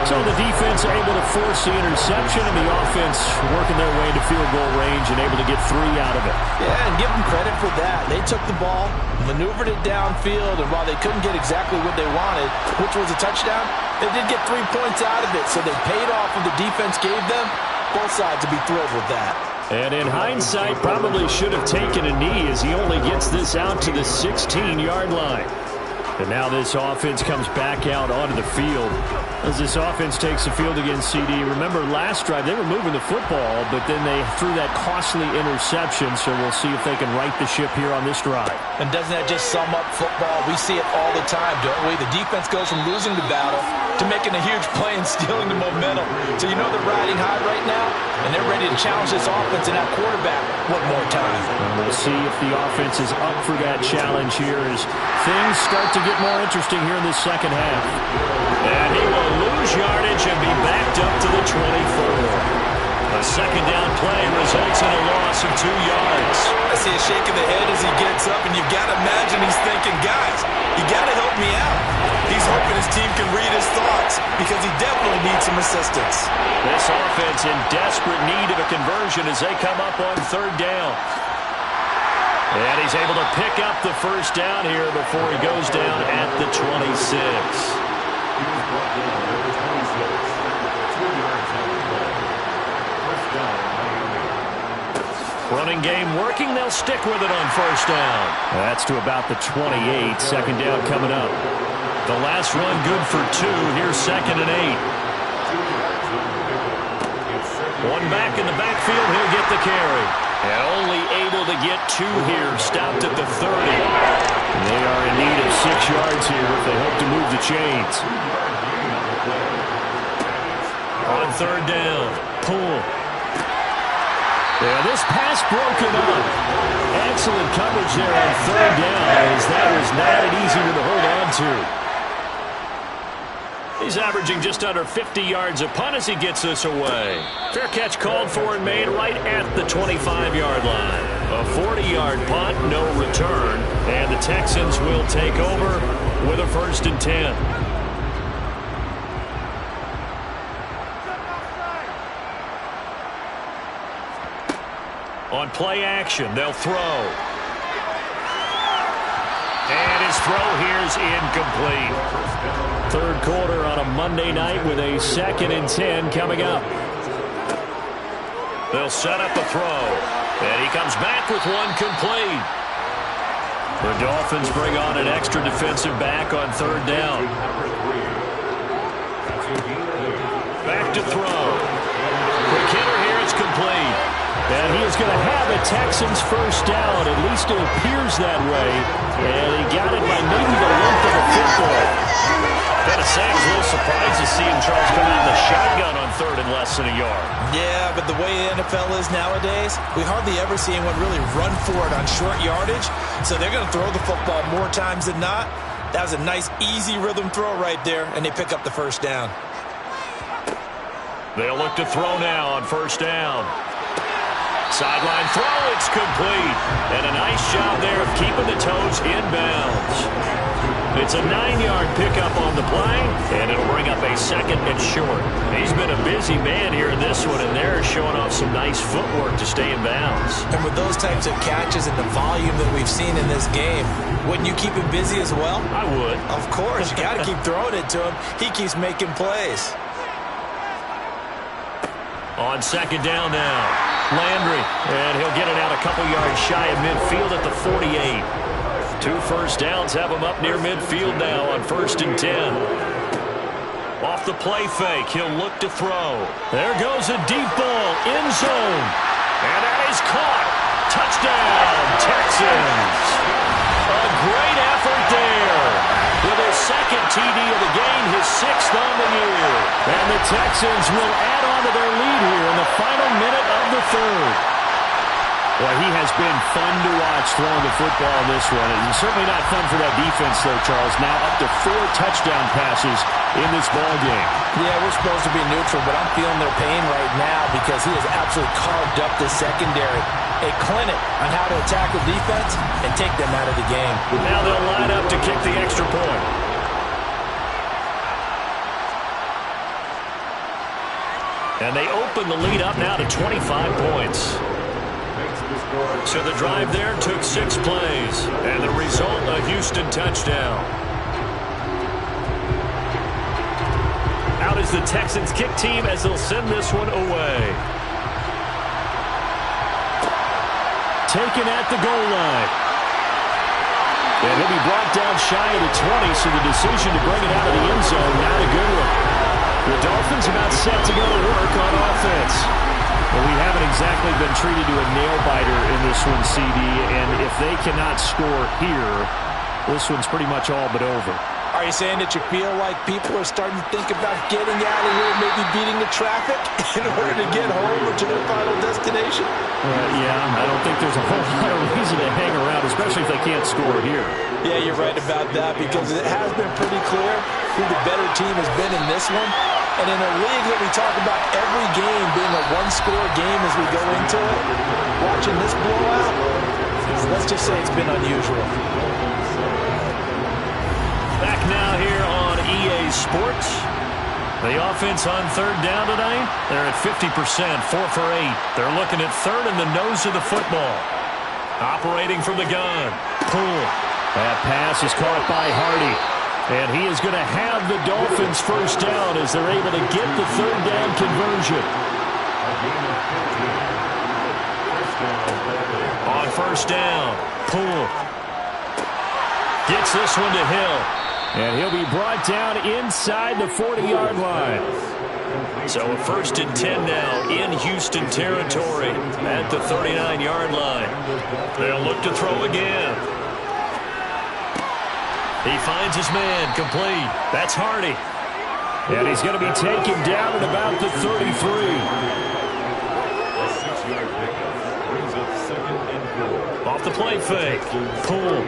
[SPEAKER 4] So the defense able to force the interception, and the offense working their way to field goal range and able to get 3 out of it.
[SPEAKER 3] Yeah, and give them credit for that. They took the ball, maneuvered it downfield, and while they couldn't get exactly what they wanted, which was a touchdown, they did get 3 points out of it. So they paid off what the defense gave them. Both sides would be thrilled with that.
[SPEAKER 4] And in hindsight, probably should have taken a knee as he only gets this out to the 16-yard line. And now this offense comes back out onto the field. As this offense takes the field against CD, remember last drive they were moving the football, but then they threw that costly interception, so we'll see if they can right the ship here on this drive.
[SPEAKER 3] And doesn't that just sum up football? We see it all the time, don't we? The defense goes from losing the battle to making a huge play and stealing the momentum. So you know they're riding high right now, and they're ready to challenge this offense and that quarterback one more time.
[SPEAKER 4] And we'll see if the offense is up for that challenge here as things start to get more interesting here in this second half.
[SPEAKER 1] And he will lose yardage and be backed up to the 24. A second down play results in a loss of 2 yards.
[SPEAKER 3] I see a shake of the head as he gets up, and you've got to imagine he's thinking, guys, you got to help me out. He's hoping his team can read his thoughts because he definitely needs some assistance.
[SPEAKER 1] This offense in desperate need of a conversion as they come up on third down. And he's able to pick up the first down here before he goes down at the 26. Running game working. They'll stick with it on first down.
[SPEAKER 4] That's to about the 28. Second down coming up.
[SPEAKER 1] The last run good for 2. Here's second and 8. One back in the backfield. He'll get the carry. And only able to get 2 here. Stopped at the 30.
[SPEAKER 4] They are in need of 6 yards here if they hope to move the chains.
[SPEAKER 1] On third down. Pull.
[SPEAKER 4] Yeah, this pass broken up. Excellent coverage there on third down, as that was not an easy one to hold on to. He's averaging just under 50 yards a punt as he gets this away. Fair catch called for and made right at the 25-yard line. A 40-yard punt, no return, and the Texans will take over with a 1st and 10. On play action, they'll throw. And his throw here's incomplete. 3rd quarter on a Monday night with a 2nd and 10 coming up. They'll set up a throw. And he comes back with one complete. The Dolphins bring on an extra defensive back on 3rd down. Back to throw. Quick hitter here, it's complete. And he is going to have a Texans 1st down. At least it appears that way. And he got it by maybe the length of a football. Gotta say, I was a little surprised to see him, Charles, come out in the shotgun on 3rd and less than a yard.
[SPEAKER 2] Yeah, but the way the NFL is nowadays, we hardly ever see anyone really run for it on short yardage. So they're going to throw the football more times than not. That was a nice, easy rhythm throw right there, and they pick up the 1st down.
[SPEAKER 4] They'll look to throw now on 1st down. Sideline throw, it's complete. And a nice job there of keeping the toes inbounds. It's a 9-yard pickup on the play, and it'll bring up a 2nd and short. He's been a busy man here in this one, and they're showing off some nice footwork to stay in bounds.
[SPEAKER 2] And with those types of catches and the volume that we've seen in this game, wouldn't you keep him busy as well?
[SPEAKER 4] I would.
[SPEAKER 2] Of course. You got to keep throwing it to him. He keeps making plays.
[SPEAKER 4] On 2nd down now, Landry, and he'll get it out a couple yards shy of midfield at the 48. 2 1st downs have him up near midfield now on 1st and 10. Off the play fake, he'll look to throw. There goes a deep ball, end zone. And that is caught. Touchdown, Texans. A great effort there. With his 2nd TD of the game, his 6th on the year. And the Texans will add on to their lead here in the final minute of the 3rd. Well, he has been fun to watch throwing the football in this one. And certainly not fun for that defense, though, Charles. Now up to 4 touchdown passes in this ball game. Yeah, we're supposed to be neutral, but I'm feeling their pain right now because he has absolutely carved up the secondary. A clinic on how to attack the defense and take them out of the game. Now they'll line up to kick the extra point. And they open the lead up now to 25 points. So the drive there took 6 plays, and the result, a Houston touchdown. Out is the Texans kick team as they'll send this one away. Taken at the goal line. And he'll be brought down shy of the 20, so the decision to bring it out of the end zone, not a good one. The Dolphins about set to go to work on offense. Well, we haven't exactly been treated to a nail-biter in this one, CD, and if they cannot score here, this one's pretty much all but over. Are you saying that you feel like people are starting to think about getting out of here, maybe beating the traffic in order to get home or to their final destination? Yeah, I don't think there's a whole lot of reason to hang around, especially if they can't score here. Yeah, you're right about that, because it has been pretty clear who the better team has been in this one. And in a league that we talk about every game being a one-score game as we go into it, watching this blowout, let's just say it's been unusual. Back now here on EA Sports. The offense on 3rd down tonight, they're at 50%, 4 for 8. They're looking at 3rd in the nose of the football. Operating from the gun. Pull. That pass is caught by Hardy. And he is going to have the Dolphins 1st down as they're able to get the 3rd down conversion. On 1st down, Poole gets this one to Hill. And he'll be brought down inside the 40-yard line. So a 1st and 10 now in Houston territory at the 39-yard line. They'll look to throw again. He finds his man, complete. That's Hardy. And he's going to be taken down at about the 33.
[SPEAKER 1] Off the play fake. Poole.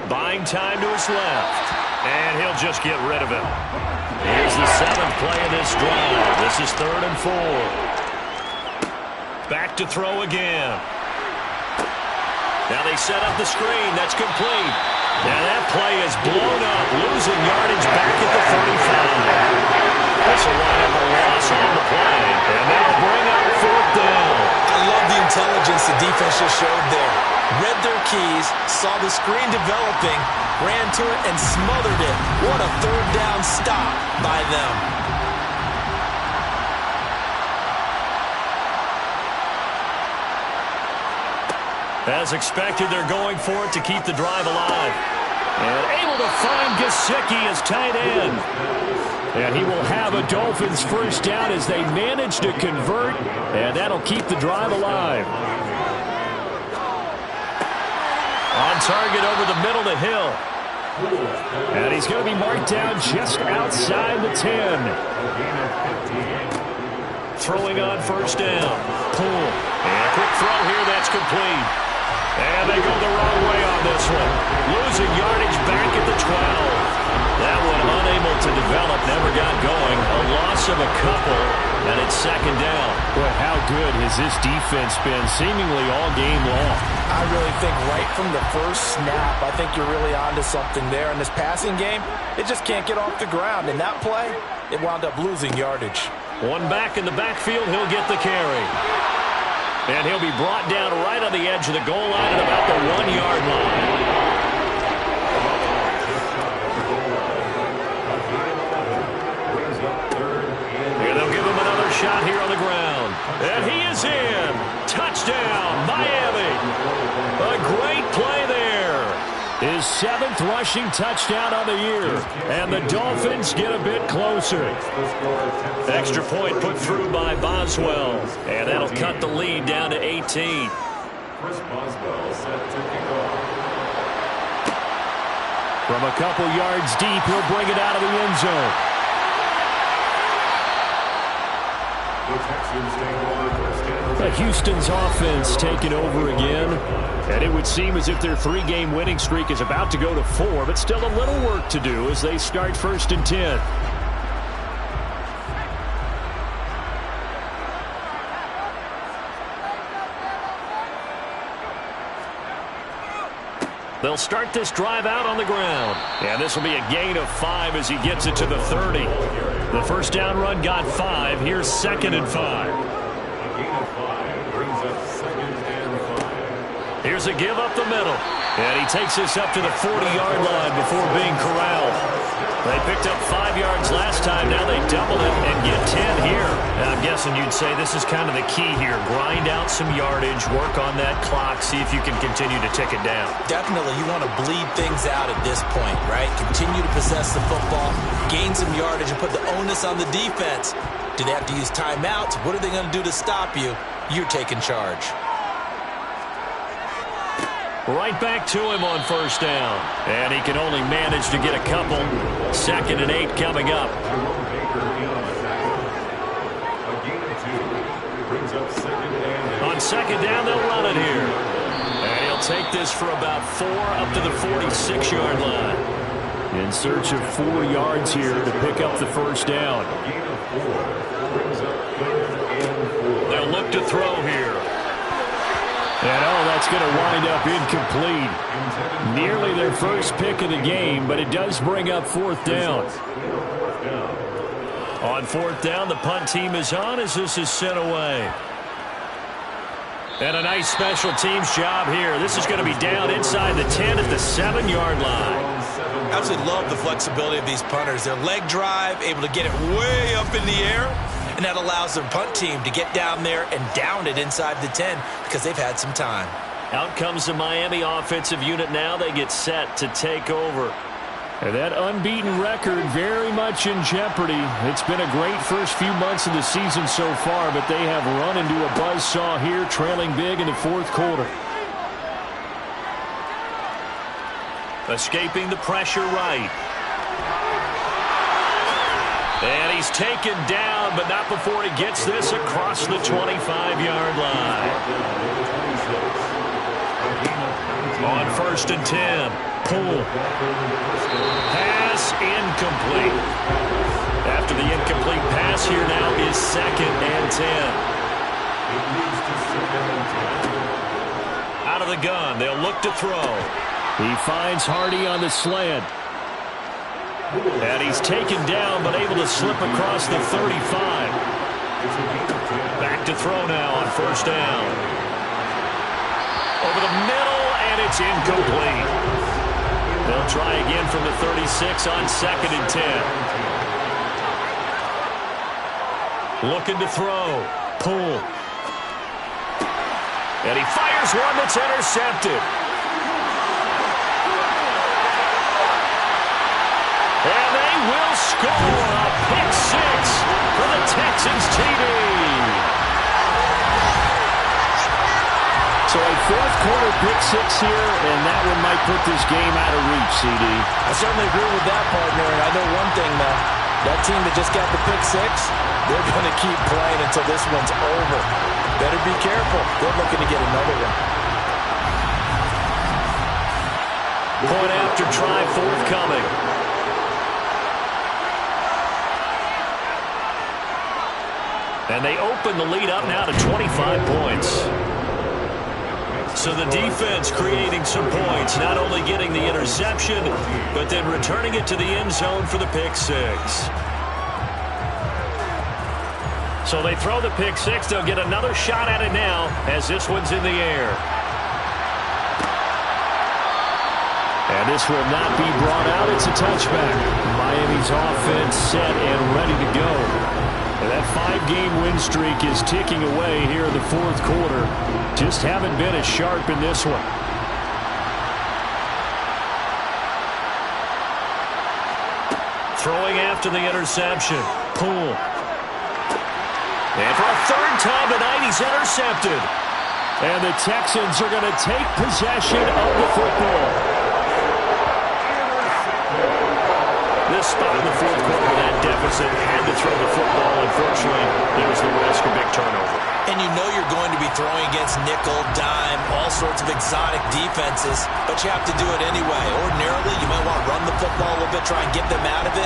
[SPEAKER 1] Buying time to his left. And he'll just get rid of him. Here's the 7th play of this drive. This is 3rd and 4. Back to throw again. Now they set up the screen. That's complete. Now that play is blown up, losing yardage back at the 35. That's a line of a loss on the play. And that'll bring up 4th down.
[SPEAKER 2] I love the intelligence the defense just showed there. Read their keys, saw the screen developing, ran to it, and smothered it. What a 3rd down stop by them.
[SPEAKER 1] As expected, they're going for it to keep the drive alive. And able to find Gesicki as tight end.
[SPEAKER 4] And he will have a Dolphins first down as they manage to convert, and that'll keep the drive alive.
[SPEAKER 1] On target over the middle to Hill.
[SPEAKER 4] And he's going to be marked down just outside the 10.
[SPEAKER 1] Throwing on first down. Poole. And a quick throw here, that's complete. And they go the wrong way on this one. Losing yardage back at the 12. That one unable to develop, never got going. A loss of a couple, and it's 2nd down.
[SPEAKER 4] Boy, how good has this defense been seemingly all game long?
[SPEAKER 3] I really think right from the first snap, I think you're really onto something there. In this passing game, it just can't get off the ground. In that play, it wound up losing yardage.
[SPEAKER 1] One back in the backfield, he'll get the carry. And he'll be brought down right on the edge of the goal line at about the 1-yard line. Shot here on the ground. And he is in. Touchdown, Miami. A great play there.
[SPEAKER 4] His 7th rushing touchdown on the year. And the Dolphins get a bit closer.
[SPEAKER 1] Extra point put through by Boswell. And that'll cut the lead down to 18.
[SPEAKER 5] Chris Boswell set to kick off.
[SPEAKER 4] From a couple yards deep, he'll bring it out of the end zone. But Houston's offense taking over again. And it would seem as if their 3-game winning streak is about to go to 4, but still a little work to do as they start 1st and 10.
[SPEAKER 1] They'll start this drive out on the ground. And this will be a gain of 5 as he gets it to the 30. The first down run got 5. Here's 2nd and 5. Here's a give up the middle. And he takes this up to the 40-yard line before being corralled. They picked up 5 yards last time. Now they doubled it and get 10 here. And I'm guessing you'd say this is kind of the key here. Grind out some yardage, work on that clock, see if you can continue to tick it down.
[SPEAKER 2] Definitely, you want to bleed things out at this point, right? Continue to possess the football, gain some yardage, and put the onus on the defense. Do they have to use timeouts? What are they going to do to stop you? You're taking charge.
[SPEAKER 1] Right back to him on first down. And he can only manage to get a couple. 2nd and 8 coming up. On 2nd down, they'll run it here. And he'll take this for about 4 up to the 46-yard line.
[SPEAKER 4] In search of 4 yards here to pick up the first down.
[SPEAKER 1] They'll look to throw here.
[SPEAKER 4] And that's going to wind up incomplete. Nearly their first pick of the game, but it does bring up 4th down.
[SPEAKER 1] On 4th down, the punt team is on as this is sent away. And a nice special teams job here. This is going to be down inside the 10 at the 7-yard line.
[SPEAKER 2] Absolutely love the flexibility of these punters. Their leg drive, able to get it way up in the air. And that allows their punt team to get down there and down it inside the 10 because they've had some time.
[SPEAKER 1] Out comes the Miami offensive unit now. They get set to take over.
[SPEAKER 4] And that unbeaten record very much in jeopardy. It's been a great first few months of the season so far, but they have run into a buzzsaw here, trailing big in the 4th quarter.
[SPEAKER 1] Escaping the pressure right. And he's taken down, but not before he gets this across the 25-yard line. On 1st and 10. Poole. Pass incomplete. After the incomplete pass, here now is 2nd and 10. Out of the gun, they'll look to throw.
[SPEAKER 4] He finds Hardy on the slant. And he's taken down, but able to slip across the 35. Back to throw now on 1st down. Over the middle, and it's incomplete. They'll try again from the 36 on 2nd and 10. Looking to throw. Poole. And he fires one that's intercepted. And they will score a pick 6 for the Texans TD. So a 4th quarter pick 6 here, and that one might put this game out of reach, CD.
[SPEAKER 3] I certainly agree with that, partner. And I know one thing, though. That team that just got the pick 6, they're going to keep playing until this one's over. Better be careful. They're looking to get another one.
[SPEAKER 1] Point after try forthcoming. And they open the lead up now to 25 points. So the defense creating some points, not only getting the interception, but then returning it to the end zone for the pick 6. So they throw the pick 6. They'll get another shot at it now as this one's in the air. And this will not be brought out. It's a touchback. Miami's offense set and ready to go. And that 5-game win streak is ticking away here in the 4th quarter. Just haven't been as sharp in this one. Throwing after the interception. Poole. And for a 3rd time tonight, he's intercepted. And the Texans are going to take possession of the football. This spot in the 4th quarter with that deficit, had to throw the football. Unfortunately, there was the risk of big turnover.
[SPEAKER 2] And you know you're going to be throwing against nickel, dime, all sorts of exotic defenses, but you have to do it anyway. Ordinarily, you might want to run the football a little bit, try and get them out of it.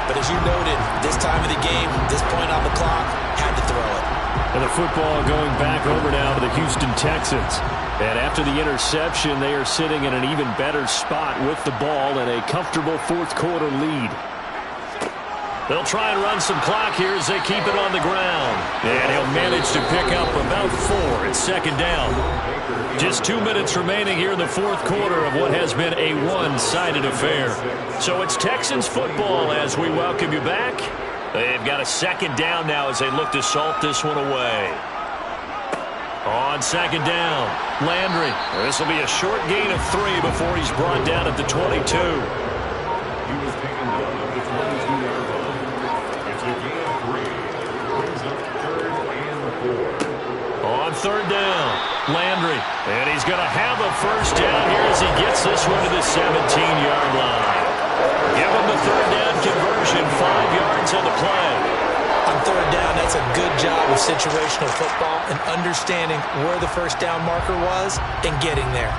[SPEAKER 2] But as you noted, this time of the game, this point on the clock, had to throw it.
[SPEAKER 4] And the football going back over now to the Houston Texans. And after the interception, they are sitting in an even better spot with the ball and a comfortable 4th quarter lead. They'll try and run some clock here as they keep it on the ground. And he'll manage to pick up about 4 at 2nd down. Just 2 minutes remaining here in the 4th quarter of what has been a one-sided affair. So it's Texans football as we welcome you back. They've got a 2nd down now as they look to salt this one away. On 2nd down, Landry. This will be a short gain of 3 before he's brought down at the 22.
[SPEAKER 5] He was taken down at the 22-yard line. It's a gain of 3. Brings up 3rd and 4.
[SPEAKER 1] On 3rd down, Landry. And he's going to have a 1st down here as he gets this one to the 17-yard line. Give him the 3rd down conversion, 5 yards on the play.
[SPEAKER 2] On 3rd down, that's a good job of situational football and understanding where the 1st down marker was and getting there.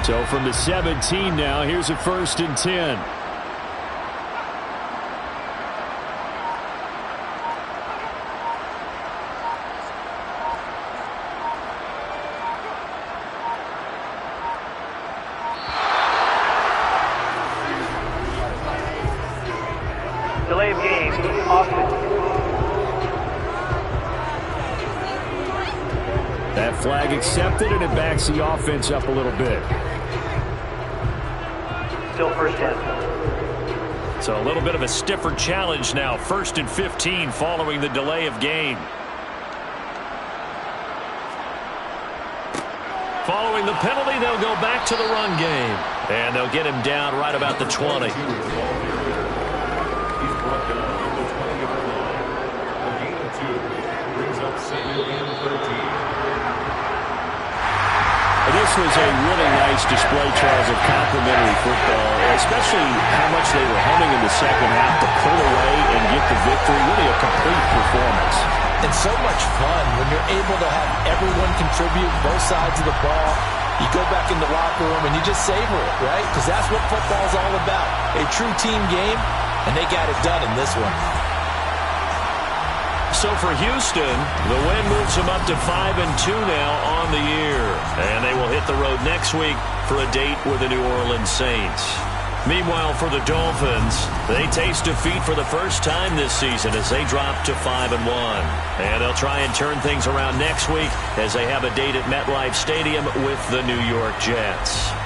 [SPEAKER 4] So from the 17 now, here's a 1st and 10.
[SPEAKER 7] Delay of game, offense.
[SPEAKER 4] That flag accepted, and it backs the offense up a little bit.
[SPEAKER 7] Still 1st down.
[SPEAKER 1] So a little bit of a stiffer challenge now. 1st and 15 following the delay of game. Following the penalty, they'll go back to the run game. And they'll get him down right about the 20.
[SPEAKER 4] This was a really nice display, Charles, of complimentary football as especially how much they were humming in the second half to pull away and get the victory. Really a complete performance.
[SPEAKER 3] And so much fun when you're able to have everyone contribute both sides of the ball. You go back in the locker room and you just savor it, right? Because that's what football's all about. A true team game, and they got it done in this one.
[SPEAKER 1] So for Houston, the win moves them up to 5-2 now on the year. And they will hit the road next week for a date with the New Orleans Saints. Meanwhile, for the Dolphins, they taste defeat for the first time this season as they drop to 5-1. And they'll try and turn things around next week as they have a date at MetLife Stadium with the New York Jets.